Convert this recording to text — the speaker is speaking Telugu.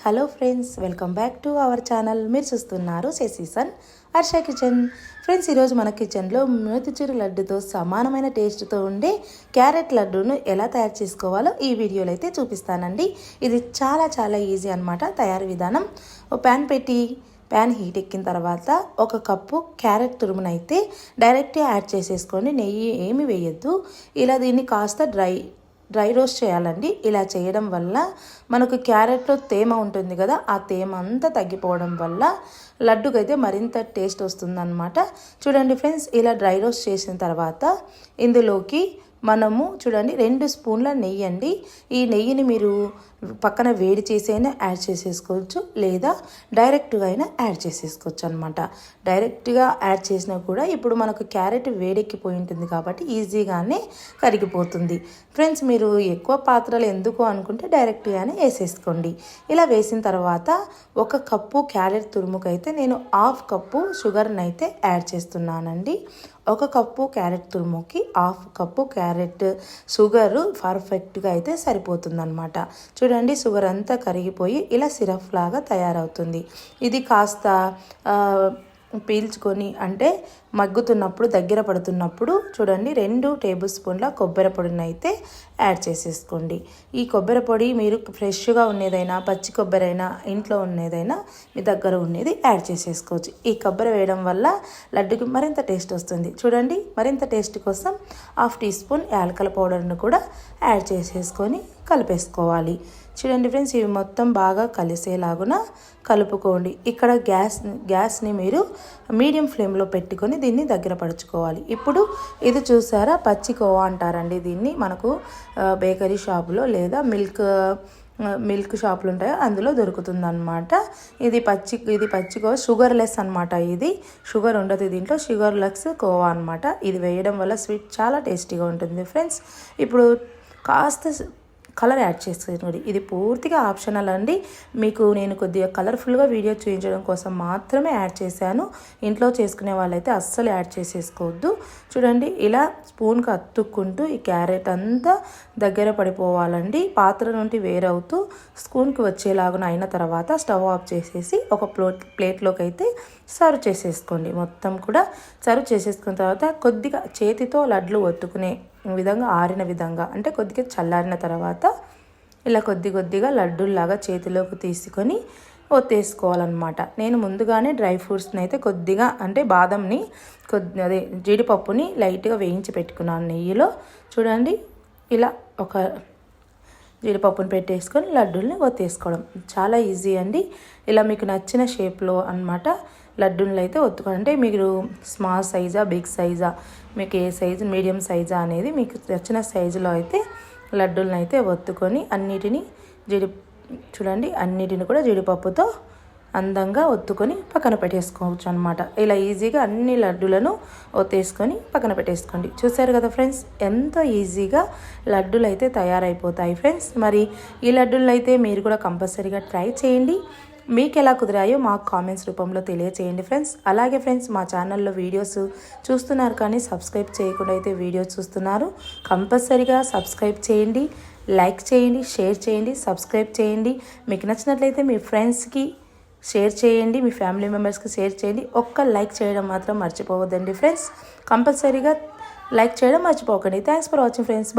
Hello friends, welcome back to our channel. మీరు చూస్తున్నారు శశిసన్ హర్ష కిచెన్. ఫ్రెండ్స్, ఈరోజు మన కిచెన్లో మోతిచూర్ లడ్డుతో సమానమైన టేస్ట్తో ఉండే క్యారెట్ లడ్డూను ఎలా తయారు చేసుకోవాలో ఈ వీడియోలో అయితే చూపిస్తానండి. ఇది చాలా ఈజీ అన్నమాట తయారు విధానం. ఓ ప్యాన్ హీట్ ఎక్కిన తర్వాత 1 కప్పు క్యారెట్ తురుమునైతే డైరెక్ట్గా యాడ్ చేసేసుకోండి. నెయ్యి ఏమి వేయద్దు. ఇలా దీన్ని కాస్త డ్రై రోస్ట్ చేయాలండి. ఇలా చేయడం వల్ల మనకు క్యారెట్లో తేమ ఉంటుంది కదా, ఆ తేమ అంతా తగ్గిపోవడం వల్ల లడ్డుకైతే మరింత టేస్ట్ వస్తుందన్నమాట. చూడండి ఫ్రెండ్స్, ఇలా డ్రై రోస్ట్ చేసిన తర్వాత ఇందులోకి మనము చూడండి 2 స్పూన్ల నెయ్యి అండి. ఈ నెయ్యిని మీరు పక్కన వేడి చేసి అయినా యాడ్ చేసేసుకోవచ్చు, లేదా డైరెక్ట్గా అయినా యాడ్ చేసేసుకోవచ్చు అనమాట. డైరెక్ట్గా యాడ్ చేసినా కూడా ఇప్పుడు మనకు క్యారెట్ వేడెక్కిపోయి ఉంటుంది కాబట్టి ఈజీగానే కరిగిపోతుంది. ఫ్రెండ్స్, మీరు ఎక్కువ పాత్రలు ఎందుకు అనుకుంటే డైరెక్ట్గానే వేసేసుకోండి. ఇలా వేసిన తర్వాత 1 కప్పు క్యారెట్ తురుముకైతే నేను 1/2 కప్పు షుగర్ని అయితే యాడ్ చేస్తున్నానండి. 1 కప్పు క్యారెట్ తురుముకి 1/2 కప్పు క్యారెట్ షుగర్ పర్ఫెక్ట్గా అయితే సరిపోతుందన్నమాట. చూడండి, షుగర్ అంతా కరిగిపోయి ఇలా సిరప్ లాగా తయారవుతుంది. ఇది కాస్త పీల్చుకొని అంటే మగ్గుతున్నప్పుడు దగ్గర పడుతున్నప్పుడు చూడండి 2 టేబుల్ స్పూన్ల కొబ్బరి పొడిని అయితే యాడ్ చేసేసుకోండి. ఈ కొబ్బరి పొడి మీరు ఫ్రెష్గా ఉన్నదైనా పచ్చి కొబ్బరి అయినా ఇంట్లో ఉన్నదైనా మీ దగ్గర ఉన్నది యాడ్ చేసేసుకోవచ్చు. ఈ కొబ్బరి వేయడం వల్ల లడ్డుకి మరింత టేస్ట్ వస్తుంది. చూడండి, మరింత టేస్ట్ కోసం 1/2 టీ స్పూన్ యాలకుల పౌడర్ను కూడా యాడ్ చేసేసుకొని కలిపేసుకోవాలి. చూడండి ఫ్రెండ్స్, ఇవి మొత్తం బాగా కలిసేలాగున కలుపుకోండి. ఇక్కడ గ్యాస్ని మీరు మీడియం ఫ్లేమ్లో పెట్టుకొని దీన్ని దగ్గర పరుచుకోవాలి. ఇప్పుడు ఇది చూసారా, పచ్చి కోవా అంటారండి దీన్ని. మనకు బేకరీ షాపులో లేదా మిల్క్ షాపులు ఉంటాయో అందులో దొరుకుతుందన్నమాట. ఇది పచ్చి కోవా, షుగర్లెస్ అనమాట. ఇది షుగర్ ఉండదు దీంట్లో, షుగర్లెస్ కోవా అనమాట. ఇది వేయడం వల్ల స్వీట్ చాలా టేస్టీగా ఉంటుంది. ఫ్రెండ్స్, ఇప్పుడు కాస్త కలర్ యాడ్ చేసుకోండి. ఇది పూర్తిగా ఆప్షనల్ అండి. మీకు నేను కొద్దిగా కలర్ఫుల్గా వీడియో చూపించడం కోసం మాత్రమే యాడ్ చేశాను. ఇంట్లో చేసుకునే వాళ్ళైతే అస్సలు యాడ్ చేసేసుకోవద్దు. చూడండి, ఇలా స్పూన్కి అతుక్కుంటూ ఈ క్యారెట్ అంతా దగ్గర పడిపోవాలండి. పాత్ర నుండి వేరవుతూ స్పూన్కి వచ్చేలాగా అయిన తర్వాత స్టవ్ ఆఫ్ చేసేసి ఒక ప్లేట్లోకి అయితే సర్వ్ చేసేసుకోండి. మొత్తం కూడా సర్వ్ చేసేసుకున్న తర్వాత కొద్దిగా చేతితో లడ్లు ఒత్తుకునే విధంగా, ఆరిన విధంగా అంటే కొద్దిగా చల్లారిన తర్వాత ఇలా కొద్దిగా లడ్డూల్లాగా చేతిలోకి తీసుకొని ఒత్తేసుకోవాలన్నమాట. నేను ముందుగానే డ్రై ఫ్రూట్స్ని అయితే కొద్దిగా అంటే బాదంని జీడిపప్పుని లైట్గా వేయించి పెట్టుకున్నాను నెయ్యిలో. చూడండి, ఇలా ఒక జీడిపప్పుని పెట్టేసుకొని లడ్డూల్ని ఒత్తేసుకోవడం చాలా ఈజీ అండి. ఇలా మీకు నచ్చిన షేప్లో అన్నమాట లడ్డూలు అయితే ఒత్తుకోండి. అంటే మీరు స్మాల్ సైజా బిగ్ సైజా, మీకు ఏ సైజు మీడియం సైజా అనేది మీకు నచ్చిన సైజులో అయితే లడ్డూలను అయితే ఒత్తుకొని అన్నిటిని కూడా జీడిపప్పుతో అందంగా ఒత్తుకొని పక్కన పెట్టేసుకోవచ్చు అనమాట. ఇలా ఈజీగా అన్ని లడ్డూలను ఒత్తేసుకొని పక్కన పెట్టేసుకోండి. చూసారు కదా ఫ్రెండ్స్, ఎంతో ఈజీగా లడ్డూలు అయితే తయారైపోతాయి. ఫ్రెండ్స్, మరి ఈ లడ్డూలు అయితే మీరు కూడా కంపల్సరీగా ట్రై చేయండి. మీకు ఎలా కుదిరాయో మాకు కామెంట్స్ రూపంలో తెలియచేయండి ఫ్రెండ్స్. అలాగే ఫ్రెండ్స్, మా ఛానల్లో వీడియోస్ చూస్తున్నారు కానీ సబ్స్క్రైబ్ చేయకుండా అయితే వీడియోస్ చూస్తున్నారు. కంపల్సరీగా సబ్స్క్రైబ్ చేయండి, లైక్ చేయండి, షేర్ చేయండి, సబ్స్క్రైబ్ చేయండి. మీకు నచ్చినట్లయితే మీ ఫ్రెండ్స్కి షేర్ చేయండి, మీ ఫ్యామిలీ మెంబర్స్కి షేర్ చేయండి. ఒక్క లైక్ చేయడం మాత్రం మర్చిపోవద్దండి ఫ్రెండ్స్. కంపల్సరీగా లైక్ చేయడం మర్చిపోకండి. Thanks for watching friends.